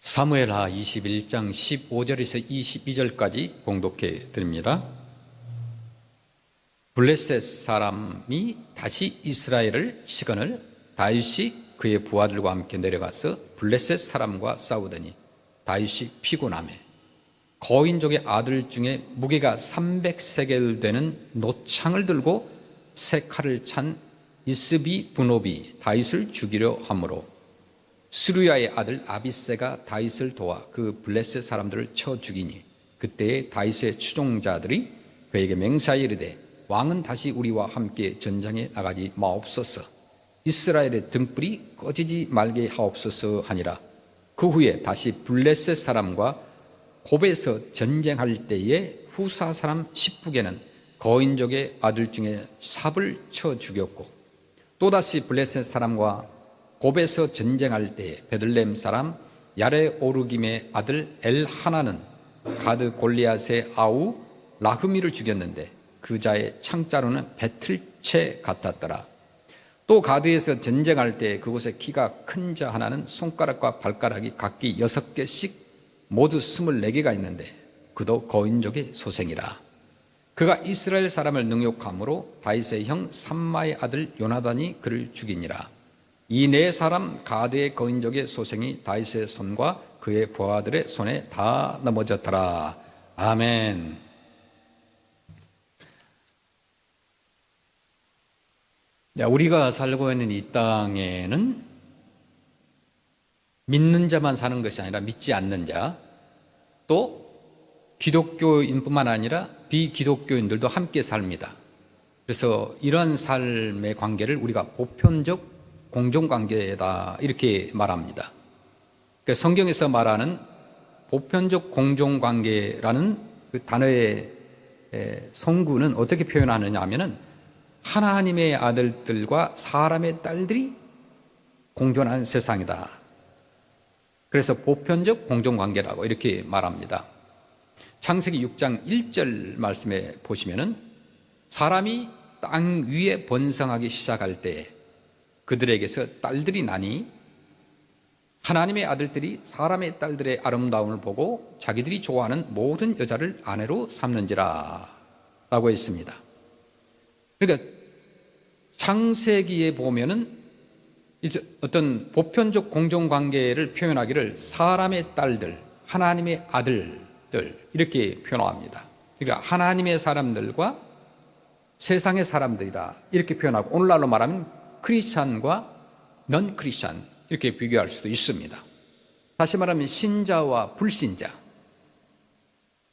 사무엘하 21장 15절에서 22절까지 봉독해 드립니다. 블레셋 사람이 다시 이스라엘을 치거늘 다윗이 그의 부하들과 함께 내려가서 블레셋 사람과 싸우더니 다윗이 피곤하매 거인족의 아들 중에 무게가 300세겔 되는 노창을 들고 세 칼을 찬 이스비 분업이 다윗을 죽이려 하므로 스루야의 아들 아비새가 다윗을 도와 그 블레셋 사람들을 쳐 죽이니 그때에 다윗의 추종자들이 그에게 맹세하여 이르되 왕은 다시 우리와 함께 전장에 나가지 마옵소서, 이스라엘의 등불이 꺼지지 말게 하옵소서 하니라. 그 후에 다시 블레셋 사람과 곱에서 전쟁할 때에 후사 사람 십북에는 거인족의 아들 중에 삽을 쳐 죽였고, 또다시 블레셋 사람과 곱에서 전쟁할 때에 베들레헴 사람 야레오르김의 아들 엘하나는 가드 골리앗의 아우 라흐미를 죽였는데 그 자의 창자로는 배틀채 같았더라. 또 가드에서 전쟁할 때 그곳에 키가 큰 자 하나는 손가락과 발가락이 각기 6개씩 모두 24개가 있는데 그도 거인족의 소생이라. 그가 이스라엘 사람을 능욕함으로 다윗의 형 삼마의 아들 요나단이 그를 죽이니라. 이 네 사람 가드의 거인족의 소생이 다윗의 손과 그의 부하들의 손에 다 넘어졌더라. 아멘. 우리가 살고 있는 이 땅에는 믿는 자만 사는 것이 아니라 믿지 않는 자, 또 기독교인뿐만 아니라 비기독교인들도 함께 삽니다. 그래서 이러한 삶의 관계를 우리가 보편적 공존관계다 이렇게 말합니다. 그러니까 성경에서 말하는 보편적 공존관계라는 그 단어의 성구는 어떻게 표현하느냐 하면은 하나님의 아들들과 사람의 딸들이 공존하는 세상이다. 그래서 보편적 공존관계라고 이렇게 말합니다. 창세기 6장 1절 말씀에 보시면은 사람이 땅 위에 번성하기 시작할 때 그들에게서 딸들이 나니 하나님의 아들들이 사람의 딸들의 아름다움을 보고 자기들이 좋아하는 모든 여자를 아내로 삼는지라 라고 했습니다. 그러니까 창세기에 보면은 어떤 보편적 공존관계를 표현하기를 사람의 딸들, 하나님의 아들들 이렇게 표현합니다. 그러니까 하나님의 사람들과 세상의 사람들이다 이렇게 표현하고, 오늘날로 말하면 크리스찬과 넌 크리스찬 이렇게 비교할 수도 있습니다. 다시 말하면 신자와 불신자,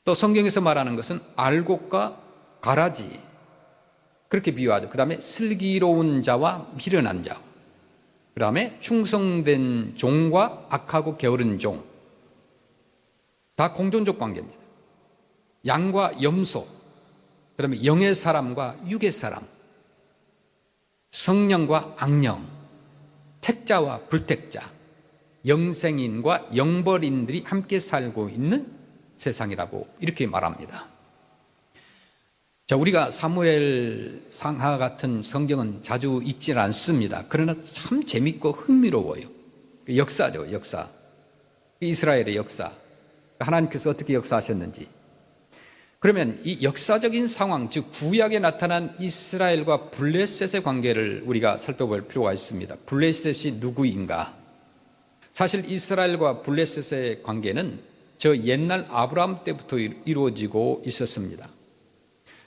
또 성경에서 말하는 것은 알곡과 가라지 그렇게 비유하죠. 그 다음에 슬기로운 자와 미련한 자, 그 다음에 충성된 종과 악하고 게으른 종, 다 공존적 관계입니다. 양과 염소, 그 다음에 영의 사람과 육의 사람, 성령과 악령, 택자와 불택자, 영생인과 영벌인들이 함께 살고 있는 세상이라고 이렇게 말합니다. 자, 우리가 사무엘 상하 같은 성경은 자주 읽지는 않습니다. 그러나 참 재밌고 흥미로워요. 역사죠, 역사. 이스라엘의 역사. 하나님께서 어떻게 역사하셨는지. 그러면 이 역사적인 상황, 즉 구약에 나타난 이스라엘과 블레셋의 관계를 우리가 살펴볼 필요가 있습니다. 블레셋이 누구인가? 사실 이스라엘과 블레셋의 관계는 저 옛날 아브라함 때부터 이루어지고 있었습니다.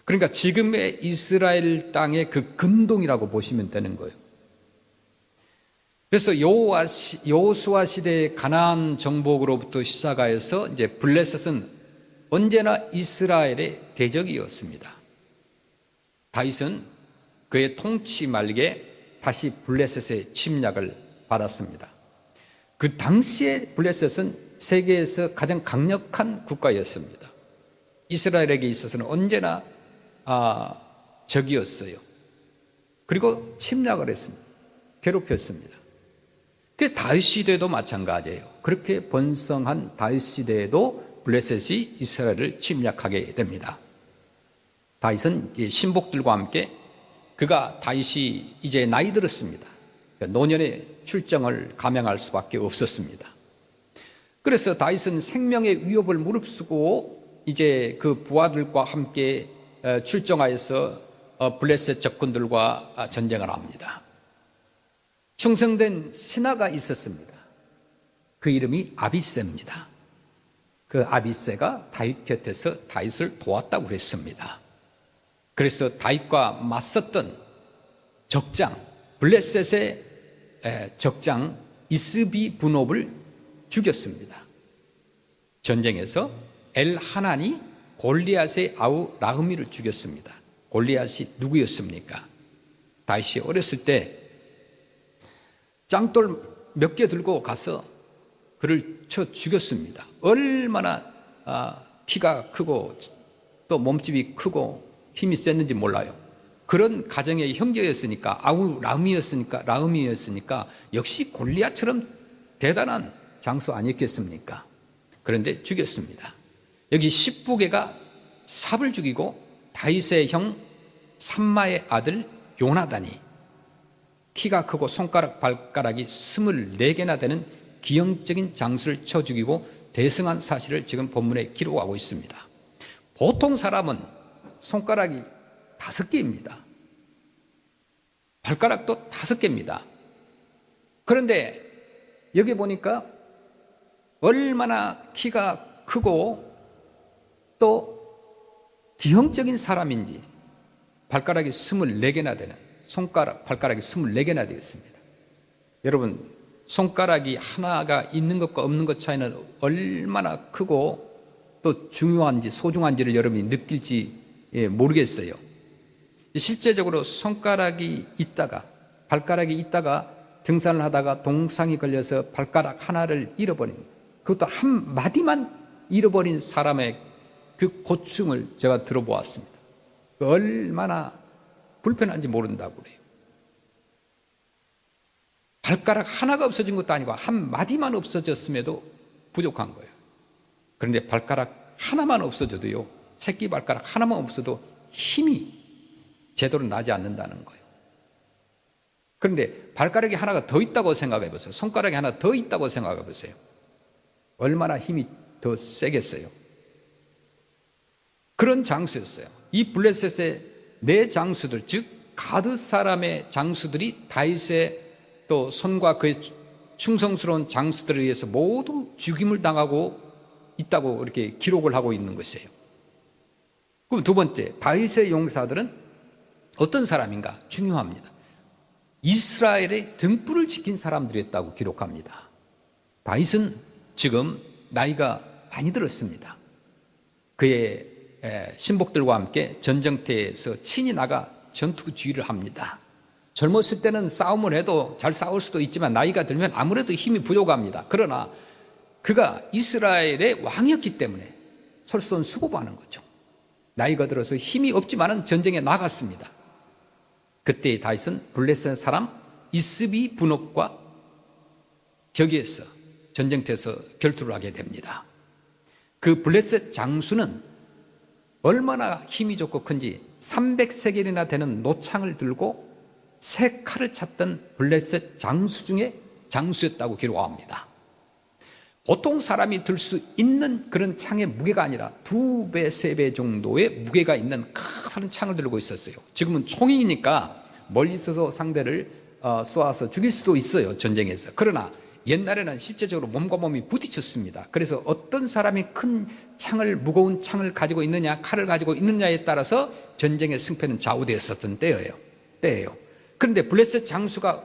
그러니까 지금의 이스라엘 땅의 그 근동이라고 보시면 되는 거예요. 그래서 여호수아 시대의 가나안 정복으로부터 시작하여서 이제 블레셋은 언제나 이스라엘의 대적이었습니다. 다윗은 그의 통치 말기에 다시 블레셋의 침략을 받았습니다. 그 당시에 블레셋은 세계에서 가장 강력한 국가였습니다. 이스라엘에게 있어서는 언제나 적이었어요. 그리고 침략을 했습니다. 괴롭혔습니다. 그 다윗 시대도 마찬가지예요. 그렇게 번성한 다윗 시대에도 블레셋이 이스라엘을 침략하게 됩니다. 다윗은 신복들과 함께, 그가 다윗이 이제 나이 들었습니다. 노년의 출정을 감행할 수밖에 없었습니다. 그래서 다윗은 생명의 위협을 무릅쓰고 이제 그 부하들과 함께 출정하여서 블레셋 적군들과 전쟁을 합니다. 충성된 신하가 있었습니다. 그 이름이 아비새입니다. 그 아비새가 다윗 곁에서 다윗을 도왔다고 그랬습니다. 그래서 다윗과 맞섰던 적장, 블레셋의 적장 이스비 분업을 죽였습니다. 전쟁에서 엘하난이 골리앗의 아우 라흐미를 죽였습니다. 골리앗이 누구였습니까? 다윗이 어렸을 때 짱돌 몇 개 들고 가서 그를 쳐 죽였습니다. 얼마나 키가 크고 또 몸집이 크고 힘이 셌는지 몰라요. 그런 가정의 형제였으니까, 아우 라흐미였으니까 역시 골리앗처럼 대단한 장수 아니었겠습니까? 그런데 죽였습니다. 여기 십부개가 삽을 죽이고 다윗의 형 삼마의 아들 요나단이 키가 크고 손가락 발가락이 24개나 되는 기형적인 장수를 쳐 죽이고 대승한 사실을 지금 본문에 기록하고 있습니다. 보통 사람은 손가락이 5개입니다. 발가락도 5개입니다. 그런데 여기 보니까 얼마나 키가 크고 또 기형적인 사람인지 발가락이 24개나 되는 발가락이 24개나 되었습니다. 여러분, 손가락이 하나가 있는 것과 없는 것 차이는 얼마나 크고 또 중요한지 소중한지를 여러분이 느낄지 모르겠어요. 실제적으로 손가락이 있다가 발가락이 있다가 등산을 하다가 동상이 걸려서 발가락 하나를 잃어버린, 그것도 한 마디만 잃어버린 사람의 그 고충을 제가 들어보았습니다. 얼마나 불편한지 모른다고 그래요. 발가락 하나가 없어진 것도 아니고 한 마디만 없어졌음에도 부족한 거예요. 그런데 발가락 하나만 없어져도요, 새끼 발가락 하나만 없어도 힘이 제대로 나지 않는다는 거예요. 그런데 발가락이 하나가 더 있다고 생각해 보세요. 손가락이 하나 더 있다고 생각해 보세요. 얼마나 힘이 더 세겠어요. 그런 장수였어요. 이 블레셋의 4장수들, 즉 가드 사람의 장수들이 다윗의 또 손과 그의 충성스러운 장수들에 의해서 모두 죽임을 당하고 있다고 이렇게 기록을 하고 있는 것이에요. 그럼 두 번째, 다윗의 용사들은 어떤 사람인가? 중요합니다. 이스라엘의 등불을 지킨 사람들이었다고 기록합니다. 다윗은 지금 나이가 많이 들었습니다. 그의 신복들과 함께 전쟁터에서 친히 나가 전투 지휘를 합니다. 젊었을 때는 싸움을 해도 잘 싸울 수도 있지만 나이가 들면 아무래도 힘이 부족합니다. 그러나 그가 이스라엘의 왕이었기 때문에 솔선수범하는 거죠. 나이가 들어서 힘이 없지만은 전쟁에 나갔습니다. 그때 다윗은 블레셋 사람 이스비 분업과 격에서 전쟁터에서 결투를 하게 됩니다. 그 블레셋 장수는 얼마나 힘이 좋고 큰지 300세겔이나 되는 노창을 들고 3칼을 찼던 블레셋 장수 중에 장수였다고 기록합니다. 보통 사람이 들 수 있는 그런 창의 무게가 아니라 2배, 3배 정도의 무게가 있는 큰 창을 들고 있었어요. 지금은 총이니까 멀리 있어서 상대를 쏘아서 죽일 수도 있어요, 전쟁에서. 그러나 옛날에는 실제적으로 몸과 몸이 부딪혔습니다. 그래서 어떤 사람이 큰 창을, 무거운 창을 가지고 있느냐, 칼을 가지고 있느냐에 따라서 전쟁의 승패는 좌우되었었던 때예요. 그런데 블레셋 장수가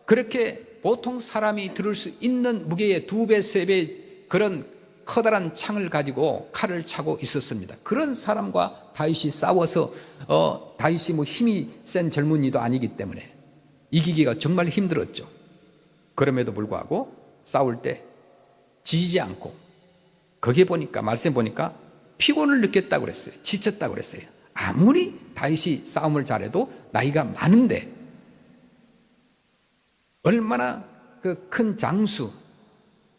그렇게 보통 사람이 들을 수 있는 무게의 2배, 3배 그런 커다란 창을 가지고 칼을 차고 있었습니다. 그런 사람과 다윗이 싸워서 다윗이 뭐 힘이 센 젊은이도 아니기 때문에 이기기가 정말 힘들었죠. 그럼에도 불구하고 싸울 때 지지 않고, 거기에 보니까 말씀에 보니까 피곤을 느꼈다고 그랬어요. 지쳤다고 그랬어요. 아무리 다윗이 싸움을 잘해도 나이가 많은데 얼마나 그 큰 장수,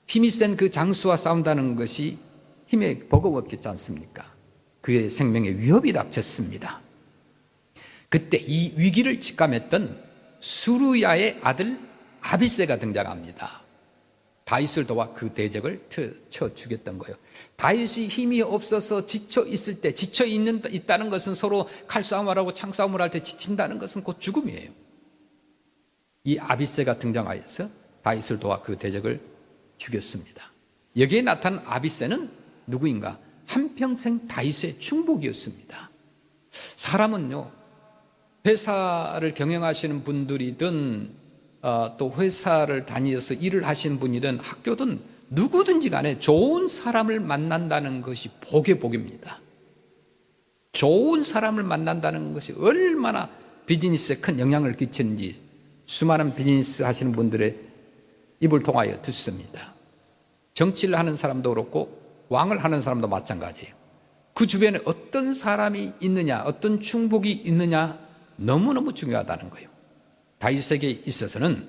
힘이 센 그 장수와 싸운다는 것이 힘에 버거웠겠지 않습니까? 그의 생명에 위협이 닥쳤습니다. 그때 이 위기를 직감했던 수루야의 아들 아비새가 등장합니다. 다윗을 도와 그 대적을 쳐 죽였던 거예요. 다윗이 힘이 없어서 지쳐 있을 때, 있다는 것은 서로 칼싸움을 하고 창싸움을 할 때 지친다는 것은 곧 죽음이에요. 이 아비새가 등장하여서 다윗을 도와 그 대적을 죽였습니다. 여기에 나타난 아비새는 누구인가? 한평생 다윗의 충복이었습니다. 사람은요, 회사를 경영하시는 분들이든 또 회사를 다니어서 일을 하시는 분이든 학교든 누구든지 간에 좋은 사람을 만난다는 것이 복의 복입니다. 좋은 사람을 만난다는 것이 얼마나 비즈니스에 큰 영향을 끼치는지 수많은 비즈니스 하시는 분들의 입을 통하여 듣습니다. 정치를 하는 사람도 그렇고 왕을 하는 사람도 마찬가지예요. 그 주변에 어떤 사람이 있느냐, 어떤 충복이 있느냐 너무너무 중요하다는 거예요. 다윗에게 있어서는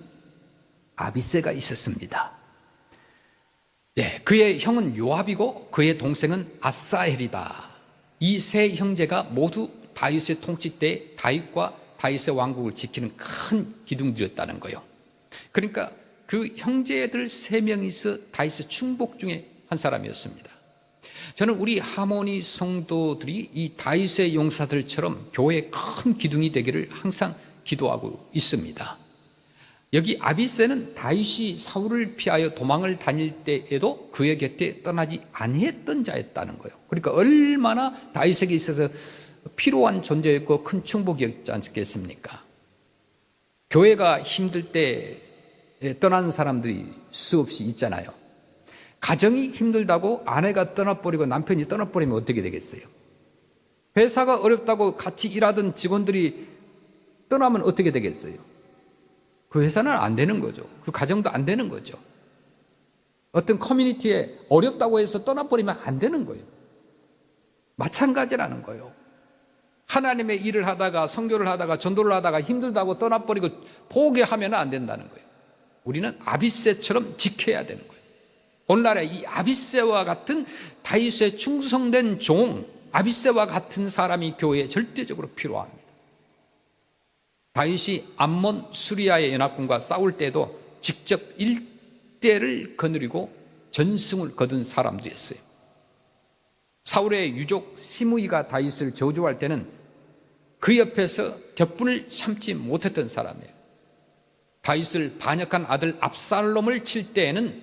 아비새가 있었습니다. 네, 그의 형은 요압이고 그의 동생은 아사헬이다. 이 세 형제가 모두 다윗의 통치 때 다윗과 다윗의 왕국을 지키는 큰 기둥들이었다는 거예요. 그러니까 그 형제들 세 명이서 다윗의 충복 중에 한 사람이었습니다. 저는 우리 하모니 성도들이 이 다윗의 용사들처럼 교회의 큰 기둥이 되기를 항상 기도하고 있습니다. 여기 아비새는 다윗이 사울을 피하여 도망을 다닐 때에도 그의 곁에 떠나지 아니했던 자였다는 거예요. 그러니까 얼마나 다윗에게 있어서 필요한 존재였고 큰 충복이었지 않겠습니까? 교회가 힘들 때 떠나는 사람들이 수없이 있잖아요. 가정이 힘들다고 아내가 떠나버리고 남편이 떠나버리면 어떻게 되겠어요? 회사가 어렵다고 같이 일하던 직원들이 떠나면 어떻게 되겠어요? 그 회사는 안 되는 거죠. 그 가정도 안 되는 거죠. 어떤 커뮤니티에 어렵다고 해서 떠나버리면 안 되는 거예요. 마찬가지라는 거예요. 하나님의 일을 하다가 선교를 하다가 전도를 하다가 힘들다고 떠나버리고 포기하면 안 된다는 거예요. 우리는 아비새처럼 지켜야 되는 거예요. 오늘날에 이 아비새와 같은 다윗의 충성된 종, 아비새와 같은 사람이 교회에 절대적으로 필요합니다. 다윗이 암몬 수리아의 연합군과 싸울 때도 직접 일대를 거느리고 전승을 거둔 사람들이었어요. 사울의 유족 시므이가 다윗을 저주할 때는 그 옆에서 격분을 참지 못했던 사람이에요. 다윗을 반역한 아들 압살롬을 칠 때에는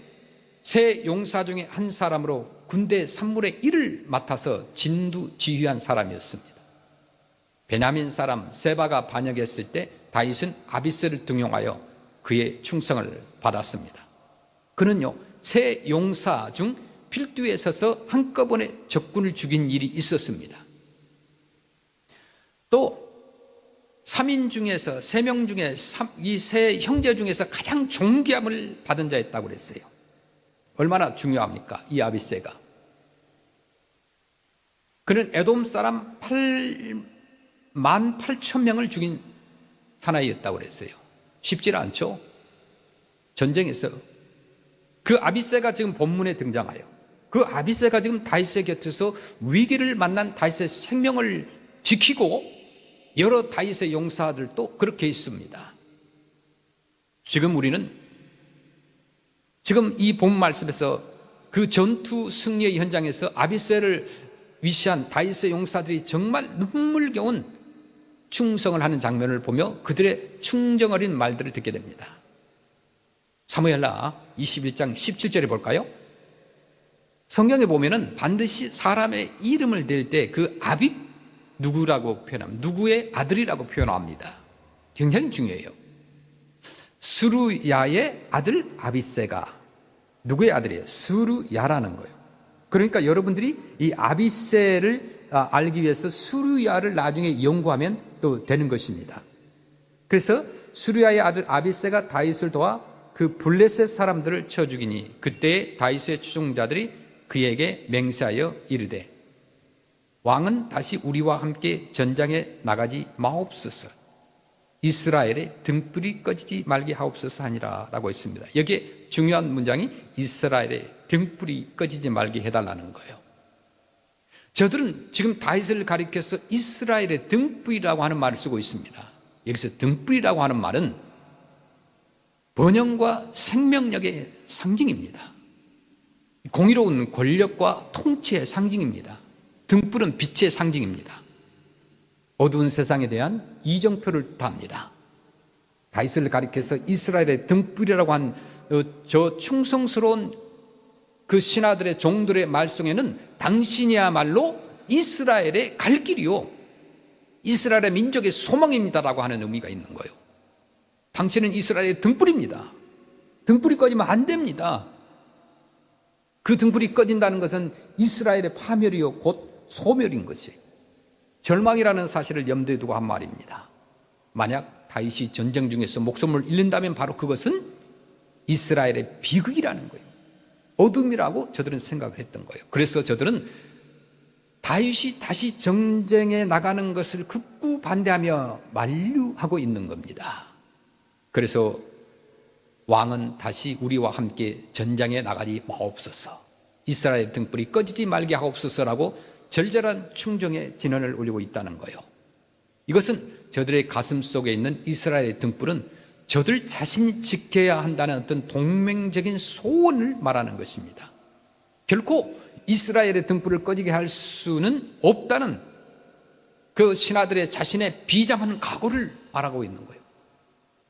세 용사 중에 한 사람으로 군대 3분의 1을 맡아서 진두지휘한 사람이었습니다. 베냐민 사람 세바가 반역했을 때 다윗은 아비새를 등용하여 그의 충성을 받았습니다. 그는요, 세 용사 중 필두에 서서 한꺼번에 적군을 죽인 일이 있었습니다. 또 3인 중에서 3명 중에 이 세 형제 중에서 가장 존귀함을 받은 자였다고 그랬어요. 얼마나 중요합니까? 이 아비새가. 그는 에돔 사람 18,000명을 죽인 사나이였다고 그랬어요. 쉽지 않죠? 전쟁에서 그 아비새가 지금 본문에 등장하여 그 아비새가 지금 다윗의 곁에서 위기를 만난 다윗의 생명을 지키고 여러 다윗의 용사들도 그렇게 있습니다. 지금 우리는 지금 이 본 말씀에서 그 전투 승리의 현장에서 아비새를 위시한 다윗의 용사들이 정말 눈물겨운 충성을 하는 장면을 보며 그들의 충정 어린 말들을 듣게 됩니다. 사무엘하 21장 17절에 볼까요? 성경에 보면은 반드시 사람의 이름을 댈 때 그 아비 누구라고 표현합니다. 누구의 아들이라고 표현합니다. 굉장히 중요해요. 스루야의 아들 아비새가 누구의 아들이에요? 스루야라는 거예요. 그러니까 여러분들이 이 아비새를 알기 위해서 스루야를 나중에 연구하면 또 되는 것입니다. 그래서 스루야의 아들 아비새가 다윗을 도와 그 블레셋 사람들을 쳐 죽이니 그때 다윗의 추종자들이 그에게 맹세하여 이르되 왕은 다시 우리와 함께 전장에 나가지 마옵소서, 이스라엘의 등불이 꺼지지 말게 하옵소서 하니라 라고 했습니다. 여기에 중요한 문장이 이스라엘의 등불이 꺼지지 말게 해달라는 거예요. 저들은 지금 다윗을 가리켜서 이스라엘의 등불이라고 하는 말을 쓰고 있습니다. 여기서 등불이라고 하는 말은 번영과 생명력의 상징입니다. 공의로운 권력과 통치의 상징입니다. 등불은 빛의 상징입니다. 어두운 세상에 대한 이정표를 답니다. 다윗을 가리켜서 이스라엘의 등불이라고 한 저 충성스러운 그 신하들의 종들의 말씀에는 당신이야말로 이스라엘의 갈 길이요, 이스라엘의 민족의 소망입니다라고 하는 의미가 있는 거예요. 당신은 이스라엘의 등불입니다. 등불이 꺼지면 안 됩니다. 그 등불이 꺼진다는 것은 이스라엘의 파멸이요 곧 소멸인 것이에요. 절망이라는 사실을 염두에 두고 한 말입니다. 만약 다윗이 전쟁 중에서 목숨을 잃는다면 바로 그것은 이스라엘의 비극이라는 거예요. 어둠이라고 저들은 생각을 했던 거예요. 그래서 저들은 다윗이 다시 전쟁에 나가는 것을 극구 반대하며 만류하고 있는 겁니다. 그래서 왕은 다시 우리와 함께 전장에 나가지 마옵소서, 이스라엘 등불이 꺼지지 말게 하옵소서라고 절절한 충정의 진언을 올리고 있다는 거예요. 이것은 저들의 가슴 속에 있는 이스라엘의 등불은 저들 자신이 지켜야 한다는 어떤 동맹적인 소원을 말하는 것입니다. 결코 이스라엘의 등불을 꺼지게 할 수는 없다는 그 신하들의 자신의 비장한 각오를 말하고 있는 거예요.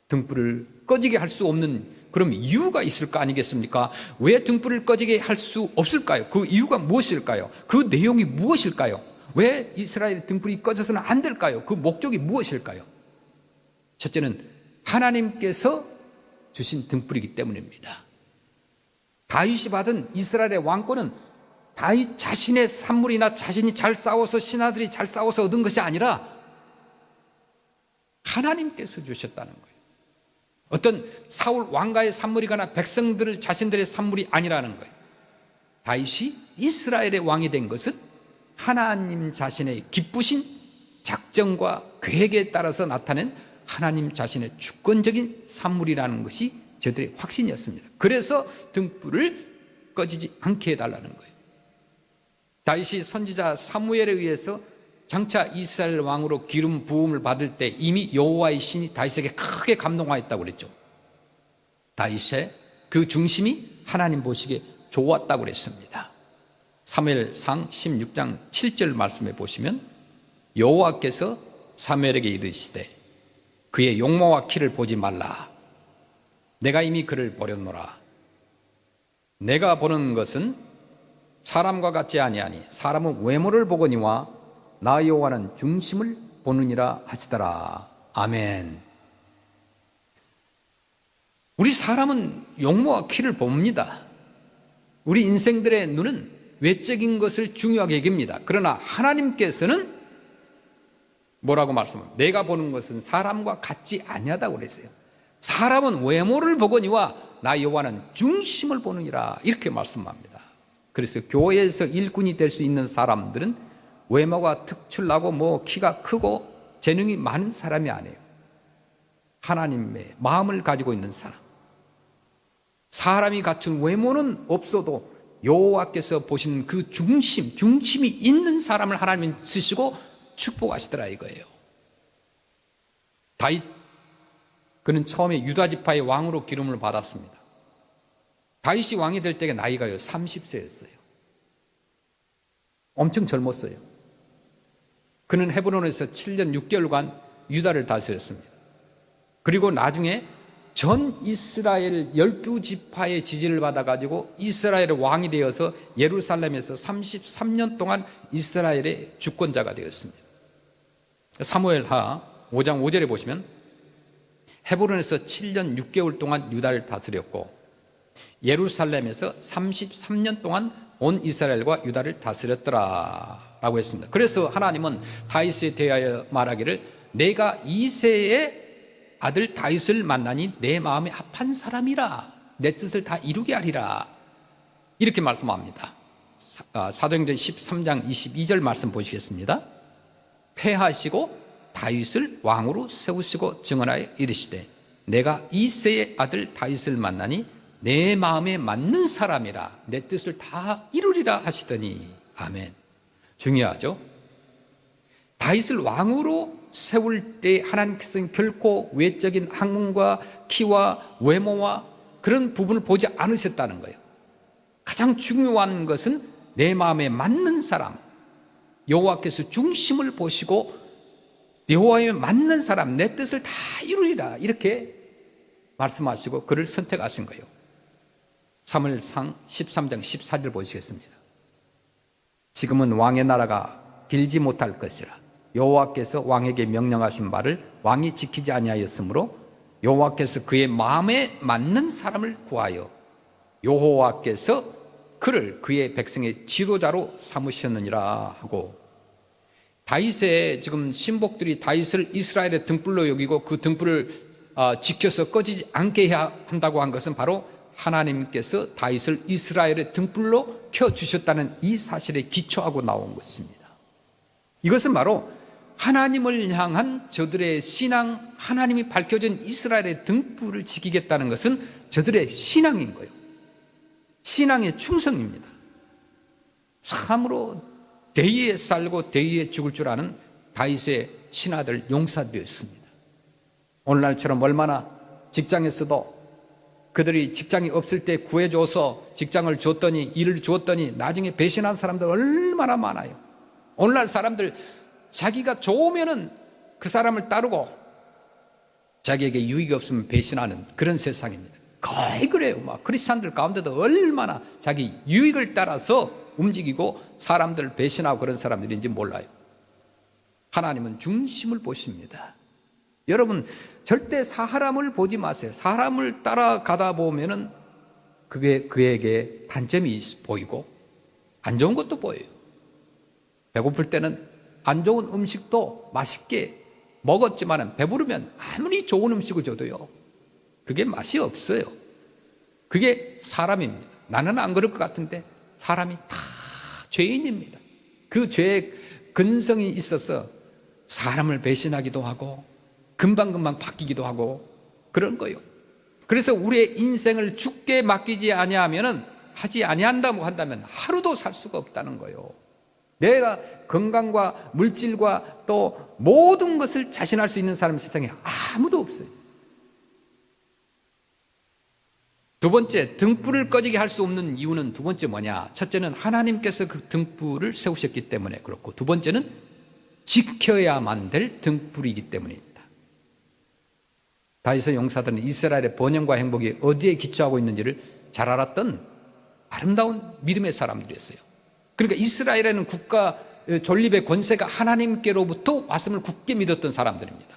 등불을 꺼지게 할 수 없는 그럼 이유가 있을 거 아니겠습니까? 왜 등불을 꺼지게 할 수 없을까요? 그 이유가 무엇일까요? 그 내용이 무엇일까요? 왜 이스라엘 등불이 꺼져서는 안 될까요? 그 목적이 무엇일까요? 첫째는 하나님께서 주신 등불이기 때문입니다. 다윗이 받은 이스라엘의 왕권은 다윗 자신의 산물이나 자신이 잘 싸워서 신하들이 잘 싸워서 얻은 것이 아니라 하나님께서 주셨다는 거예요. 어떤 사울 왕가의 산물이거나 백성들 자신들의 산물이 아니라는 거예요. 다윗이 이스라엘의 왕이 된 것은 하나님 자신의 기쁘신 작정과 계획에 따라서 나타낸 하나님 자신의 주권적인 산물이라는 것이 저들의 확신이었습니다. 그래서 등불을 꺼지지 않게 해달라는 거예요. 다윗이 선지자 사무엘에 의해서 장차 이스라엘 왕으로 기름 부음을 받을 때 이미 여호와의 신이 다윗에게 크게 감동하였다고 그랬죠. 다윗의 그 중심이 하나님 보시기에 좋았다고 그랬습니다. 사무엘상 16장 7절 말씀에 보시면 여호와께서 사무엘에게 이르시되 그의 용모와 키를 보지 말라. 내가 이미 그를 버렸노라. 내가 보는 것은 사람과 같지 아니하니 사람은 외모를 보거니와 나 여호와는 중심을 보느니라 하시더라. 아멘. 우리 사람은 용모와 키를 봅니다. 우리 인생들의 눈은 외적인 것을 중요하게 여깁니다. 그러나 하나님께서는 뭐라고 말씀합니까? 내가 보는 것은 사람과 같지 아니하다고 그랬어요. 사람은 외모를 보거니와 나 여호와는 중심을 보느니라 이렇게 말씀합니다. 그래서 교회에서 일꾼이 될 수 있는 사람들은 외모가 특출나고 키가 크고 재능이 많은 사람이 아니에요. 하나님의 마음을 가지고 있는 사람. 사람이 갖춘 외모는 없어도 여호와께서 보시는 그 중심이 있는 사람을 하나님은 쓰시고 축복하시더라 이거예요. 다윗, 그는 처음에 유다 지파의 왕으로 기름을 받았습니다. 다윗이 왕이 될 때가 나이가 30세였어요. 엄청 젊었어요. 그는 헤브론에서 7년 6개월간 유다를 다스렸습니다. 그리고 나중에 전 이스라엘 12지파의 지지를 받아가지고 이스라엘의 왕이 되어서 예루살렘에서 33년 동안 이스라엘의 주권자가 되었습니다. 사무엘하 5장 5절에 보시면 헤브론에서 7년 6개월 동안 유다를 다스렸고 예루살렘에서 33년 동안 온 이스라엘과 유다를 다스렸더라 라고 했습니다. 그래서 하나님은 다윗에 대하여 말하기를 내가 이새의 아들 다윗을 만나니 내 마음에 합한 사람이라 내 뜻을 다 이루게 하리라 이렇게 말씀합니다. 사도행전 13장 22절 말씀 보시겠습니다. 패하시고 다윗을 왕으로 세우시고 증언하여 이르시되 내가 이새의 아들 다윗을 만나니 내 마음에 맞는 사람이라 내 뜻을 다 이루리라 하시더니 아멘. 중요하죠. 다윗을 왕으로 세울 때 하나님께서는 결코 외적인 학문과 키와 외모와 그런 부분을 보지 않으셨다는 거예요. 가장 중요한 것은 내 마음에 맞는 사람, 여호와께서 중심을 보시고 여호와에 맞는 사람, 내 뜻을 다 이루리라 이렇게 말씀하시고 그를 선택하신 거예요. 사무엘상 13장 14절 보시겠습니다. 지금은 왕의 나라가 길지 못할 것이라 여호와께서 왕에게 명령하신 바를 왕이 지키지 아니하였으므로 여호와께서 그의 마음에 맞는 사람을 구하여 여호와께서 그를 그의 백성의 지도자로 삼으셨느니라 하고, 다윗의 지금 신복들이 다윗을 이스라엘의 등불로 여기고 그 등불을 지켜서 꺼지지 않게 해야 한다고 한 것은 바로 하나님께서 다윗을 이스라엘의 등불로 켜주셨다는 이 사실에 기초하고 나온 것입니다. 이것은 바로 하나님을 향한 저들의 신앙, 하나님이 밝혀진 이스라엘의 등불을 지키겠다는 것은 저들의 신앙인 거예요. 신앙의 충성입니다. 참으로 대의에 살고 대의에 죽을 줄 아는 다윗의 신하들, 용사들이었습니다. 오늘날처럼 얼마나 직장에서도 그들이 직장이 없을 때 구해줘서 직장을 줬더니, 일을 주었더니 나중에 배신한 사람들 얼마나 많아요. 오늘날 사람들 자기가 좋으면은 그 사람을 따르고 자기에게 유익이 없으면 배신하는 그런 세상입니다. 거의 그래요. 막 크리스찬들 가운데도 얼마나 자기 유익을 따라서 움직이고 사람들 배신하고 그런 사람들인지 몰라요. 하나님은 중심을 보십니다. 여러분 절대 사람을 보지 마세요. 사람을 따라가다 보면은 그게 그에게 단점이 보이고 안 좋은 것도 보여요. 배고플 때는 안 좋은 음식도 맛있게 먹었지만 배부르면 아무리 좋은 음식을 줘도요, 그게 맛이 없어요. 그게 사람입니다. 나는 안 그럴 것 같은데 사람이 다 죄인입니다. 그 죄의 근성이 있어서 사람을 배신하기도 하고 금방금방 바뀌기도 하고 그런 거예요. 그래서 우리의 인생을 죽게 맡기지 아니하면은, 하지 아니한다고 한다면 하루도 살 수가 없다는 거예요. 내가 건강과 물질과 또 모든 것을 자신할 수 있는 사람은 세상에 아무도 없어요. 두 번째, 등불을 꺼지게 할 수 없는 이유는 두 번째 뭐냐? 첫째는 하나님께서 그 등불을 세우셨기 때문에 그렇고, 두 번째는 지켜야만 될 등불이기 때문입니다. 다윗의 용사들은 이스라엘의 번영과 행복이 어디에 기초하고 있는지를 잘 알았던 아름다운 믿음의 사람들이었어요. 그러니까 이스라엘에는 국가 존립의 권세가 하나님께로부터 왔음을 굳게 믿었던 사람들입니다.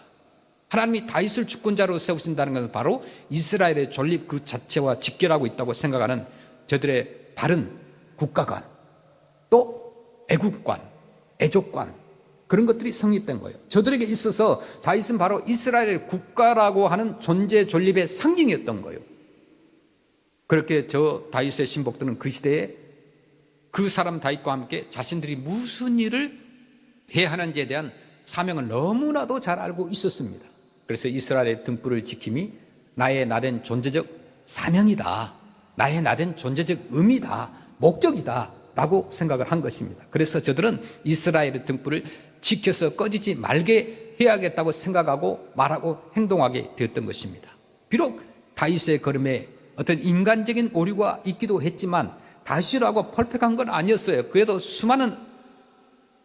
하나님이 다윗을 주권자로 세우신다는 것은 바로 이스라엘의 존립 그 자체와 직결하고 있다고 생각하는 저들의 바른 국가관, 또 애국관, 애족관, 그런 것들이 성립된 거예요. 저들에게 있어서 다윗은 바로 이스라엘의 국가라고 하는 존재 존립의 상징이었던 거예요. 그렇게 저 다윗의 신복들은 그 시대에 그 사람 다윗과 함께 자신들이 무슨 일을 해야 하는지에 대한 사명을 너무나도 잘 알고 있었습니다. 그래서 이스라엘의 등불을 지킴이 나의 나된 존재적 사명이다, 나의 나된 존재적 의미다, 목적이다 라고 생각을 한 것입니다. 그래서 저들은 이스라엘의 등불을 지켜서 꺼지지 말게 해야겠다고 생각하고 말하고 행동하게 되었던 것입니다. 비록 다윗의 걸음에 어떤 인간적인 오류가 있기도 했지만 다윗이라고 퍼펙트한 건 아니었어요. 그래도 수많은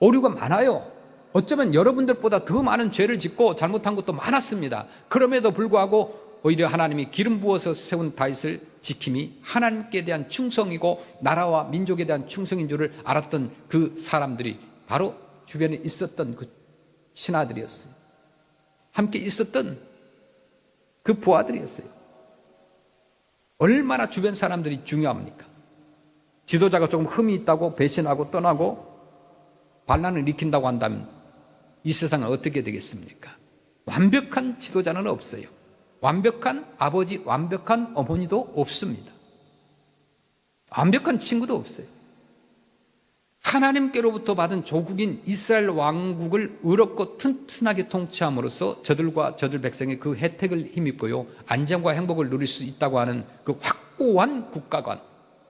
오류가 많아요. 어쩌면 여러분들보다 더 많은 죄를 짓고 잘못한 것도 많았습니다. 그럼에도 불구하고 오히려 하나님이 기름 부어서 세운 다윗을 지킴이 하나님께 대한 충성이고 나라와 민족에 대한 충성인 줄을 알았던 그 사람들이 바로 주변에 있었던 그 신하들이었어요. 함께 있었던 그 부하들이었어요. 얼마나 주변 사람들이 중요합니까? 지도자가 조금 흠이 있다고 배신하고 떠나고 반란을 일으킨다고 한다면 이 세상은 어떻게 되겠습니까? 완벽한 지도자는 없어요. 완벽한 아버지, 완벽한 어머니도 없습니다. 완벽한 친구도 없어요. 하나님께로부터 받은 조국인 이스라엘 왕국을 의롭고 튼튼하게 통치함으로써 저들과 저들 백성의 그 혜택을 힘입고요, 안정과 행복을 누릴 수 있다고 하는 그 확고한 국가관,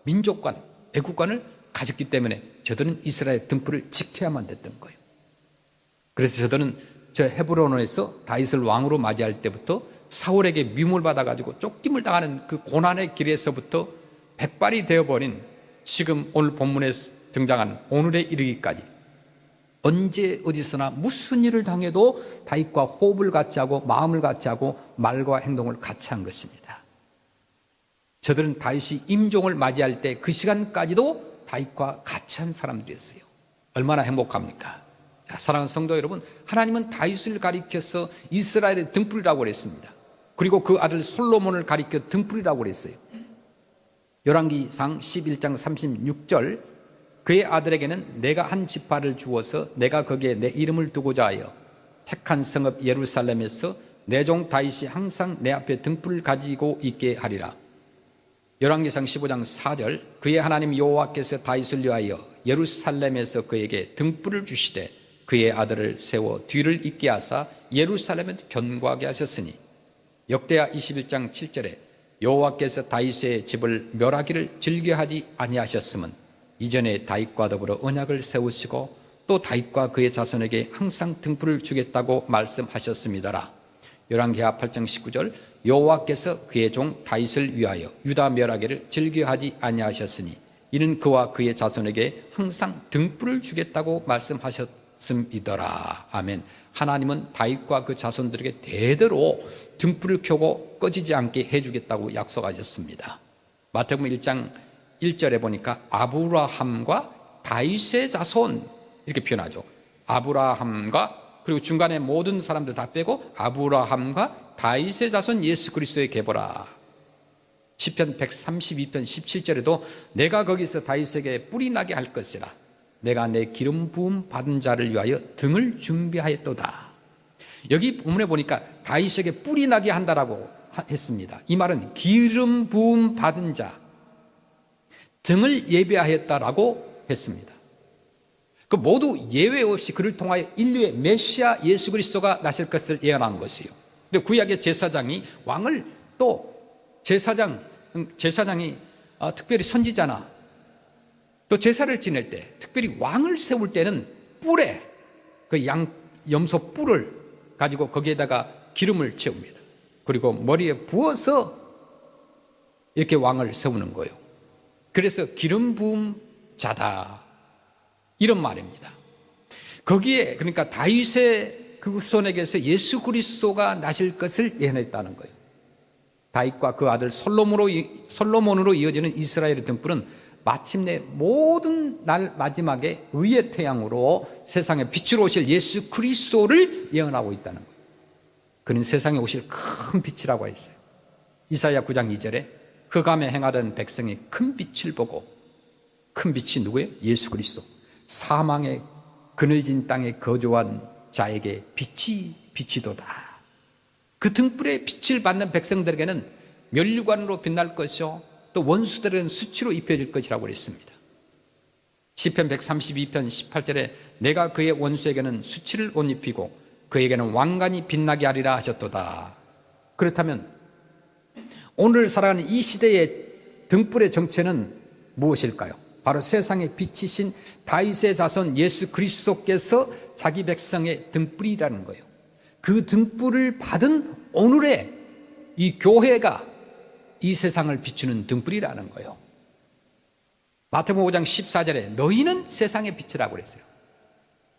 민족관, 애국관을 가졌기 때문에 저들은 이스라엘 등불을 지켜야만 됐던 거예요. 그래서 저들은 저 헤브론에서 다윗을 왕으로 맞이할 때부터 사울에게 미움을 받아가지고 쫓김을 당하는 그 고난의 길에서부터 백발이 되어버린 지금 오늘 본문에 등장한 오늘에 이르기까지 언제 어디서나 무슨 일을 당해도 다윗과 호흡을 같이 하고 마음을 같이 하고 말과 행동을 같이 한 것입니다. 저들은 다윗이 임종을 맞이할 때 그 시간까지도 다윗과 같이 한 사람들이었어요. 얼마나 행복합니까? 자, 사랑하는 성도 여러분, 하나님은 다윗을 가리켜서 이스라엘의 등불이라고 그랬습니다. 그리고 그 아들 솔로몬을 가리켜 등불이라고 그랬어요. 열왕기상 11장 36절, 그의 아들에게는 내가 한 지파를 주어서 내가 거기에 내 이름을 두고자 하여 택한 성읍 예루살렘에서 내 종 다윗이 항상 내 앞에 등불을 가지고 있게 하리라. 열왕기상 15장 4절, 그의 하나님 여호와께서 다윗을 위하여 예루살렘에서 그에게 등불을 주시되 그의 아들을 세워 뒤를 잇게 하사 예루살렘에 견고하게 하셨으니. 역대하 21장 7절에 여호와께서 다윗의 집을 멸하기를 즐겨하지 아니하셨음은 이전에 다윗과 더불어 언약을 세우시고 또 다윗과 그의 자손에게 항상 등불을 주겠다고 말씀하셨습니다라. 열왕기하 8장 19절, 여호와께서 그의 종 다윗을 위하여 유다 멸하기를 즐겨하지 아니하셨으니 이는 그와 그의 자손에게 항상 등불을 주겠다고 말씀하셨음이더라. 아멘. 하나님은 다윗과 그 자손들에게 대대로 등불을 켜고 꺼지지 않게 해주겠다고 약속하셨습니다. 마태복음 1장 1절에 보니까 아브라함과 다윗의 자손 이렇게 표현하죠. 아브라함과, 그리고 중간에 모든 사람들 다 빼고 아브라함과 다윗의 자손 예수 그리스도의 계보라. 시편 132편 17절에도 내가 거기서 다윗에게 뿔이 나게 할 것이라. 내가 내 기름 부음 받은 자를 위하여 등을 준비하였도다. 여기 본문에 보니까 다윗에게 뿔이 나게 한다라고 했습니다. 이 말은 기름 부음 받은 자, 등을 예배하였다라고 했습니다. 그 모두 예외 없이 그를 통하여 인류의 메시아 예수 그리스도가 나실 것을 예언한 것이요. 근데 구약의 제사장이 왕을 또 제사장이 특별히 선지자나 또 제사를 지낼 때, 특별히 왕을 세울 때는 뿔에 그 염소 뿔을 가지고 거기에다가 기름을 채웁니다. 그리고 머리에 부어서 이렇게 왕을 세우는 거예요. 그래서 기름 부음 자다 이런 말입니다. 거기에 그러니까 다윗의 그 후손에게서 예수 그리스도가 나실 것을 예언했다는 거예요. 다윗과 그 아들 솔로몬으로 이어지는 이스라엘의 등불은 마침내 모든 날 마지막에 의의 태양으로 세상에 빛으로 오실 예수 그리스도를 예언하고 있다는 거예요. 그는 세상에 오실 큰 빛이라고 했어요. 이사야 9장 2절에 흑암에 행하던 백성이 큰 빛을 보고, 큰 빛이 누구예요? 예수 그리스도. 사망의 그늘진 땅에 거주한 자에게 빛이 비치도다. 그 등불의 빛을 받는 백성들에게는 면류관으로 빛날 것이요 또 원수들은 수치로 입혀질 것이라고 그랬습니다. 시편 132편 18절에 내가 그의 원수에게는 수치를 옷 입히고 그에게는 왕관이 빛나게 하리라 하셨도다. 그렇다면 오늘 살아가는 이 시대의 등불의 정체는 무엇일까요? 바로 세상의 빛이신 다윗의 자손 예수 그리스도께서 자기 백성의 등불이라는 거예요. 그 등불을 받은 오늘의 이 교회가 이 세상을 비추는 등불이라는 거예요. 마태복음 5장 14절에 너희는 세상의 빛이라고 그랬어요.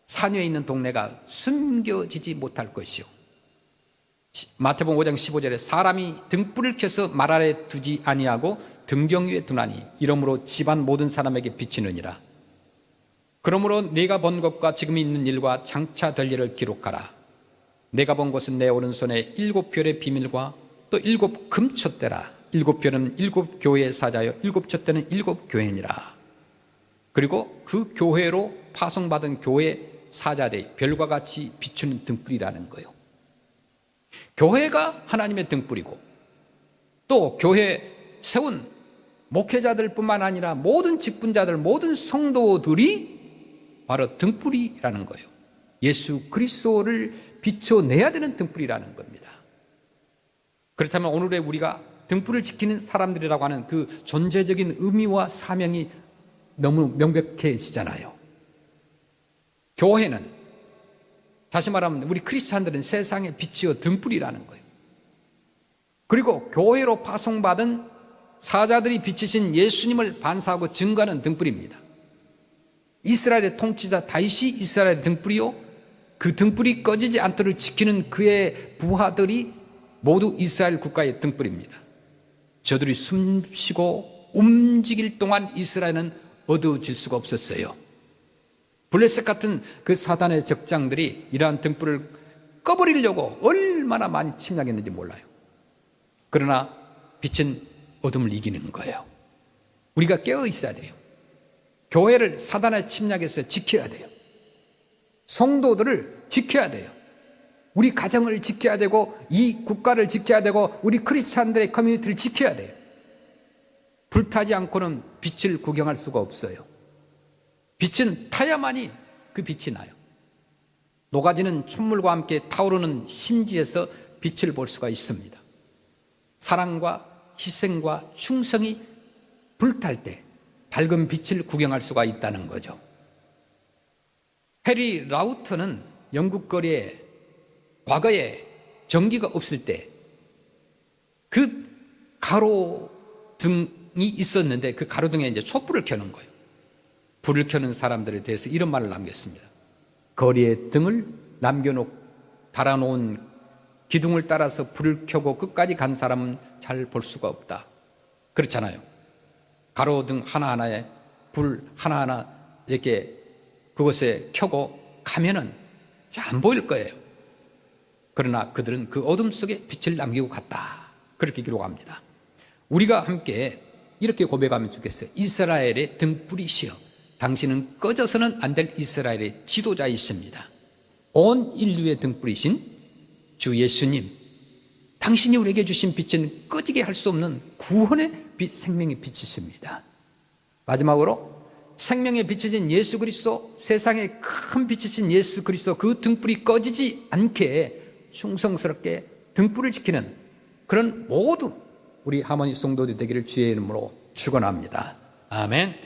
산 위에 있는 동네가 숨겨지지 못할 것이요. 마태복음 5장 15절에 사람이 등불을 켜서 말 아래 두지 아니하고 등경 위에 두나니 이러므로 집안 모든 사람에게 비치느니라. 그러므로 내가 본 것과 지금 있는 일과 장차 될 일을 기록하라. 내가 본 것은 내 오른손에 7별의 비밀과 또 7 금촛대라. 7별은 7 교회의 사자여 7 촛대는 7 교회니라. 그리고 그 교회로 파송받은 교회 사자들이 별과 같이 비추는 등불이라는 거예요. 교회가 하나님의 등불이고 또 교회 세운 목회자들뿐만 아니라 모든 직분자들, 모든 성도들이 바로 등불이라는 거예요. 예수 그리스도를 비춰내야 되는 등불이라는 겁니다. 그렇다면 오늘의 우리가 등불을 지키는 사람들이라고 하는 그 존재적인 의미와 사명이 너무 명백해지잖아요. 교회는 다시 말하면 우리 크리스찬들은 세상의 빛이요 등불이라는 거예요. 그리고 교회로 파송받은 사자들이 비치신 예수님을 반사하고 증거하는 등불입니다. 이스라엘의 통치자 다윗이 이스라엘의 등불이요, 그 등불이 꺼지지 않도록 지키는 그의 부하들이 모두 이스라엘 국가의 등불입니다. 저들이 숨쉬고 움직일 동안 이스라엘은 어두워질 수가 없었어요. 블레셋 같은 그 사단의 적장들이 이러한 등불을 꺼버리려고 얼마나 많이 침략했는지 몰라요. 그러나 빛은 어둠을 이기는 거예요. 우리가 깨어 있어야 돼요. 교회를 사단의 침략에서 지켜야 돼요. 성도들을 지켜야 돼요. 우리 가정을 지켜야 되고, 이 국가를 지켜야 되고, 우리 크리스찬들의 커뮤니티를 지켜야 돼요. 불타지 않고는 빛을 구경할 수가 없어요. 빛은 타야만이 그 빛이 나요. 녹아지는 촛물과 함께 타오르는 심지에서 빛을 볼 수가 있습니다. 사랑과 희생과 충성이 불탈 때 밝은 빛을 구경할 수가 있다는 거죠. 해리 라우터는 영국 거리에 과거에 전기가 없을 때 그 가로등이 있었는데 그 가로등에 이제 촛불을 켜는 거예요. 불을 켜는 사람들에 대해서 이런 말을 남겼습니다. 거리에 등을 달아놓은 기둥을 따라서 불을 켜고 끝까지 간 사람은 잘 볼 수가 없다. 그렇잖아요. 가로등 하나하나에 불 하나하나 이렇게 그곳에 켜고 가면은 안 보일 거예요. 그러나 그들은 그 어둠 속에 빛을 남기고 갔다. 그렇게 기록합니다. 우리가 함께 이렇게 고백하면 좋겠어요. 이스라엘의 등불이시여, 당신은 꺼져서는 안 될 이스라엘의 지도자이십니다. 온 인류의 등불이신 주 예수님, 당신이 우리에게 주신 빛은 꺼지게 할 수 없는 구원의 빛, 생명의 빛이십니다. 마지막으로 생명의 빛이신 예수 그리스도, 세상의 큰 빛이신 예수 그리스도, 그 등불이 꺼지지 않게 충성스럽게 등불을 지키는 그런 모두 우리 하모니 성도들 되기를 주의 이름으로 축원합니다. 아멘.